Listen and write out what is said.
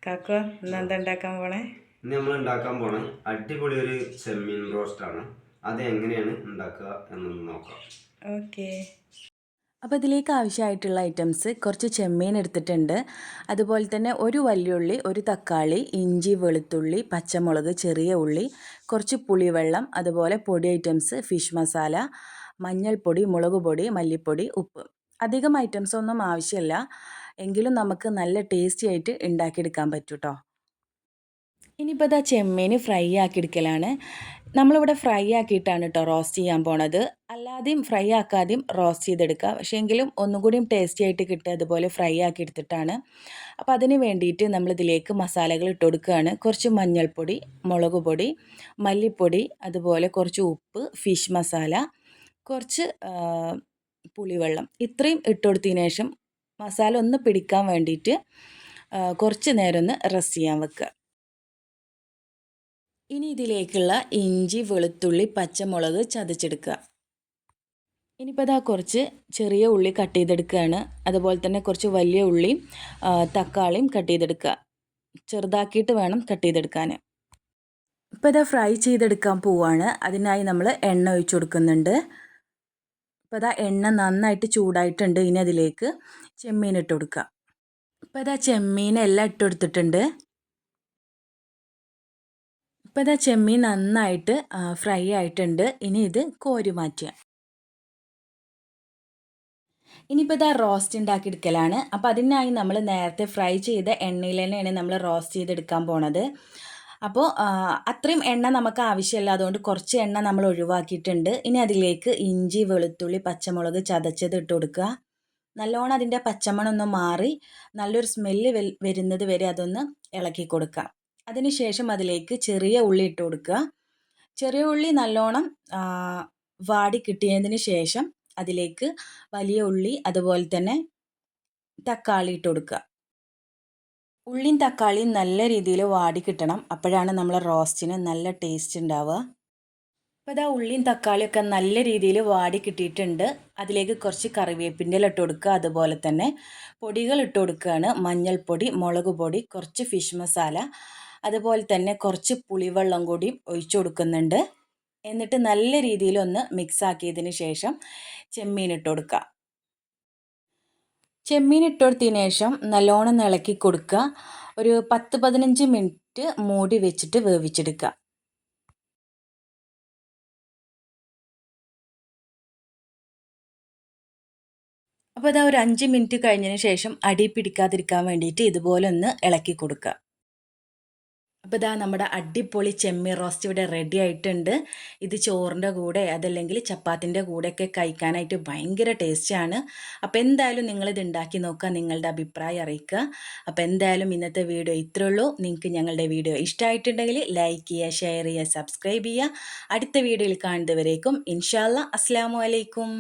കാക്കു ഇന്നെന്താ ഉണ്ടാക്കാൻ പോണേ? ഇന്ന് നമ്മൾ ഉണ്ടാക്കാൻ പോണ അടിപൊളി ഒരു ചെമ്മീൻ റോസ്റ്റാണ്. അത് എങ്ങനെയാണ് ഉണ്ടാക്കുക എന്നൊന്ന് നോക്കാം. ഓക്കെ. അപ്പോൾ ഇതിലേക്ക് ആവശ്യമായിട്ടുള്ള ഐറ്റംസ് കുറച്ച് ചെമ്മീൻ എടുത്തിട്ടുണ്ട്. അതുപോലെ തന്നെ ഒരു വലിയുള്ളി, ഒരു തക്കാളി, ഇഞ്ചി, വെളുത്തുള്ളി, പച്ചമുളക്, ചെറിയ ഉള്ളി, കുറച്ച് പുളിവെള്ളം, അതുപോലെ പൊടി ഐറ്റംസ് ഫിഷ് മസാല, മഞ്ഞൾപ്പൊടി, മുളക് പൊടി, മല്ലിപ്പൊടി, ഉപ്പ്. അധികം ഐറ്റംസ് ഒന്നും ആവശ്യമില്ല, എങ്കിലും നമുക്ക് നല്ല ടേസ്റ്റി ആയിട്ട് ഉണ്ടാക്കിയെടുക്കാൻ പറ്റും കേട്ടോ. ഇനിയിപ്പോൾ ഇതാ ചെമ്മീൻ ഫ്രൈ ആക്കിയെടുക്കലാണ്. നമ്മളിവിടെ ഫ്രൈ ആക്കിയിട്ടാണ് കേട്ടോ റോസ്റ്റ് ചെയ്യാൻ പോണത്. അല്ലാതെയും ഫ്രൈ ആക്കാതെയും റോസ്റ്റ് ചെയ്തെടുക്കുക. പക്ഷേ എങ്കിലും ഒന്നും കൂടിയും ടേസ്റ്റി ആയിട്ട് കിട്ടുക അതുപോലെ ഫ്രൈ ആക്കി എടുത്തിട്ടാണ്. അപ്പോൾ അതിന് വേണ്ടിയിട്ട് നമ്മളിതിലേക്ക് മസാലകൾ ഇട്ട് കൊടുക്കുകയാണ്. കുറച്ച് മഞ്ഞൾപ്പൊടി, മുളക് പൊടി, മല്ലിപ്പൊടി, അതുപോലെ കുറച്ച് ഉപ്പ്, ഫിഷ് മസാല, കുറച്ച് പുളിവെള്ളം. ഇത്രയും ഇട്ട് കൊടുത്തതിന് ശേഷം മസാല ഒന്ന് പിടിക്കാൻ വേണ്ടിയിട്ട് കുറച്ച് നേരം ഒന്ന് റെസ്റ്റ് ചെയ്യാൻ വെക്കുക. ഇനി ഇതിലേക്കുള്ള ഇഞ്ചി, വെളുത്തുള്ളി, പച്ചമുളക് ചതച്ചെടുക്കുക. ഇനിയിപ്പോൾ അതാ കുറച്ച് ചെറിയ ഉള്ളി കട്ട് ചെയ്തെടുക്കുകയാണ്. അതുപോലെ തന്നെ കുറച്ച് വലിയ ഉള്ളിയും തക്കാളിയും കട്ട് ചെയ്തെടുക്കുക. ചെറുതാക്കിയിട്ട് വേണം കട്ട് ചെയ്തെടുക്കാൻ. ഇപ്പോൾ ഇതാ ഫ്രൈ ചെയ്തെടുക്കാൻ പോവുകയാണ്. അതിനായി നമ്മൾ എണ്ണ ഒഴിച്ചു കൊടുക്കുന്നുണ്ട്. ഇപ്പോൾ ഇതാ എണ്ണ നന്നായിട്ട് ചൂടായിട്ടുണ്ട്. ഇനി അതിലേക്ക് ചെമ്മീൻ ഇട്ട് കൊടുക്കുക. ഇപ്പോൾ ഇതാ ചെമ്മീനെല്ലാം ഇട്ട് കൊടുത്തിട്ടുണ്ട്. ഇപ്പോൾ ഇതാ ചെമ്മീൻ നന്നായിട്ട് ഫ്രൈ ആയിട്ടുണ്ട്. ഇനി ഇത് കോരി മാറ്റുക. ഇനിയിപ്പോൾ ഇതാ റോസ്റ്റ് ഉണ്ടാക്കിയെടുക്കലാണ്. അപ്പോൾ അതിനായി നമ്മൾ നേരത്തെ ഫ്രൈ ചെയ്ത എണ്ണയിൽ തന്നെയാണ് നമ്മൾ റോസ്റ്റ് ചെയ്തെടുക്കാൻ പോണത്. അപ്പോൾ അത്രയും എണ്ണ നമുക്ക് ആവശ്യമില്ല, അതുകൊണ്ട് കുറച്ച് എണ്ണ നമ്മൾ ഒഴിവാക്കിയിട്ടുണ്ട്. ഇനി അതിലേക്ക് ഇഞ്ചി, വെളുത്തുള്ളി, പച്ചമുളക് ചതച്ചത് ഇട്ട് കൊടുക്കുക. നല്ലോണം അതിൻ്റെ പച്ചമണം ഒന്ന് മാറി നല്ലൊരു സ്മെല്ല് വരുന്നത് വരെ അതൊന്ന് ഇളക്കി കൊടുക്കുക. അതിനുശേഷം അതിലേക്ക് ചെറിയ ഉള്ളി ഇട്ട് കൊടുക്കുക. ചെറിയ ഉള്ളി നല്ലോണം വാടി കിട്ടിയതിന് ശേഷം അതിലേക്ക് വലിയ ഉള്ളി അതുപോലെ തന്നെ തക്കാളി ഇട്ട് കൊടുക്കുക. ഉള്ളിയും തക്കാളിയും നല്ല രീതിയിൽ വാടി കിട്ടണം, അപ്പോഴാണ് നമ്മളെ റോസ്റ്റിന് നല്ല ടേസ്റ്റ് ഉണ്ടാവുക. അപ്പോൾ ഇതാ ഉള്ളിയും തക്കാളിയൊക്കെ നല്ല രീതിയിൽ വാടി കിട്ടിയിട്ടുണ്ട്. അതിലേക്ക് കുറച്ച് കറിവേപ്പിൻ്റെ ഇല ഇട്ട് കൊടുക്കുക. അതുപോലെ തന്നെ പൊടികൾ ഇട്ട് കൊടുക്കുകയാണ്. മഞ്ഞൾപ്പൊടി, മുളക് പൊടി, കുറച്ച് ഫിഷ് മസാല, അതുപോലെ തന്നെ കുറച്ച് പുളിവെള്ളം കൂടി ഒഴിച്ചു കൊടുക്കുന്നുണ്ട്. എന്നിട്ട് നല്ല രീതിയിലൊന്ന് മിക്സ് ആക്കിയതിന് ശേഷം ചെമ്മീൻ ഇട്ട് കൊടുക്കുക. ചെമ്മീൻ ഇട്ട് കൊടുത്തതിന് ശേഷം നല്ലോണം ഇളക്കി കൊടുക്കുക. ഒരു 10-15 മിനിറ്റ് മൂടി വെച്ചിട്ട് വേവിച്ചെടുക്കുക. അപ്പോൾ ഇതാ ഒരു 5 മിനിറ്റ് കഴിഞ്ഞതിന് ശേഷം അടി പിടിക്കാതിരിക്കാൻ വേണ്ടിയിട്ട് ഇതുപോലെ ഒന്ന് ഇളക്കി കൊടുക്കുക. അപ്പോൾ ഇതാ നമ്മുടെ അടിപൊളി ചെമ്മീൻ റോസ്റ്റ് ഇവിടെ റെഡി ആയിട്ടുണ്ട്. ഇത് ചോറിൻ്റെ കൂടെ അതല്ലെങ്കിൽ ചപ്പാത്തിൻ്റെ കൂടെയൊക്കെ കഴിക്കാനായിട്ട് ഭയങ്കര ടേസ്റ്റിയാണ്. അപ്പോൾ എന്തായാലും നിങ്ങളിത് ഉണ്ടാക്കി നോക്കുക, നിങ്ങളുടെ അഭിപ്രായം അറിയിക്കുക. അപ്പോൾ എന്തായാലും ഇന്നത്തെ വീഡിയോ ഇത്രയേ ഉള്ളൂ. നിങ്ങൾക്ക് ഞങ്ങളുടെ വീഡിയോ ഇഷ്ടമായിട്ടുണ്ടെങ്കിൽ ലൈക്ക് ചെയ്യുക, ഷെയർ ചെയ്യുക, സബ്സ്ക്രൈബ് ചെയ്യുക. അടുത്ത വീഡിയോയിൽ കാണുന്നവരേക്കും ഇൻഷാ അല്ലാഹ് അസ്സലാമു അലൈക്കും.